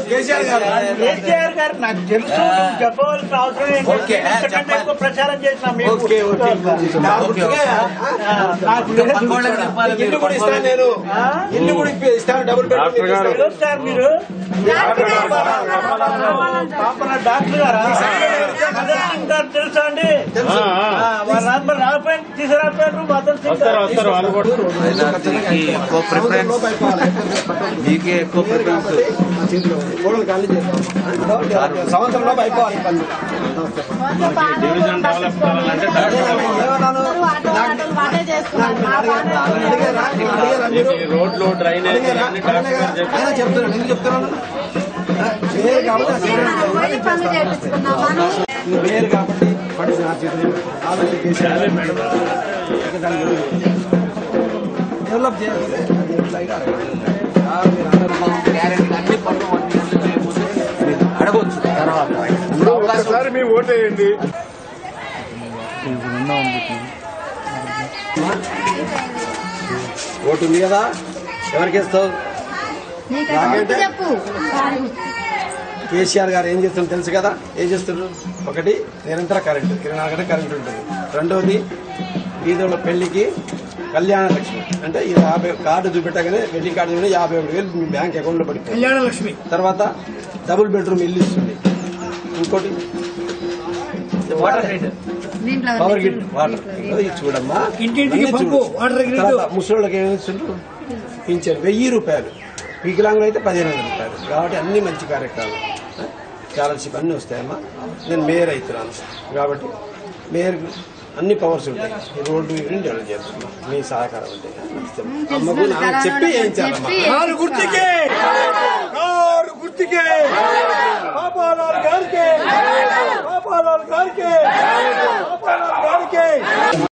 కేసీఆర్ గారు నాకు తెలుసు చెప్పవలసిన అవసరం ఎక్కువ ప్రచారం చేసిన ఇల్లు కూడా ఇస్తాను డబుల్ బెడ్రూమ్ సార్ మీరు డాక్టర్ గారా తెలుసా అండి రాకపోయి తీసుకురాపోయారు సంవత్సరంలో అయిపోవాలి పనులు డివిజన్ డెవలప్ కావాలంటే రోడ్లు డ్రైనేజ్ చెప్తున్నాను ఎందుకు చెప్తున్నాను వేరు కాబట్టి పండుగ డెవలప్ చేయాలి అడగవచ్చు తర్వాత మీ ఓటేయండి. ఓటు ఉంది కదా ఎవరికి ఇస్తావు? కేసీఆర్ గారు ఏం చేస్తున్నారు తెలుసు కదా. ఏం చేస్తున్నారు? ఒకటి నిరంతర కరెంటు 24 గంటల కరెంటు ఉంటుంది. రెండవది ఈదోళ్ళ పెళ్లికి కళ్యాణ లక్ష్మి అంటే 50 కార్డు చూపెట్టగానే వెడ్డింగ్ కార్డు చూపెట్టి 51,000 మీ బ్యాంక్ అకౌంట్ లో పడిపోయింది కళ్యాణ లక్ష్మి. తర్వాత డబుల్ బెడ్రూమ్ ఇల్లు ఇస్తుంది. ఇంకోటి పవర్ గిట్ వాటర్ చూడమ్మా. ముసలిళ్ళకి ఏమి ఇస్తుంటారు? పింఛన్ 1000 రూపాయలు, వికలాంగులు అయితే 1500 రూపాయలు. కాబట్టి అన్ని మంచి కార్యక్రమాలు స్కాలర్షిప్ అన్ని వస్తాయమ్మా. నేను మేయర్ అవుతున్నాను కాబట్టి మేయర్ అన్ని పవర్స్ ఉంటాయి. ఈ రోడ్డు ఇవన్నీ డెవలప్ చేస్తున్నాం. మీ సహకారం అంటే అమ్మకు నాకు చెప్పి ఏం చేయాలమ్మా? గుర్తుకే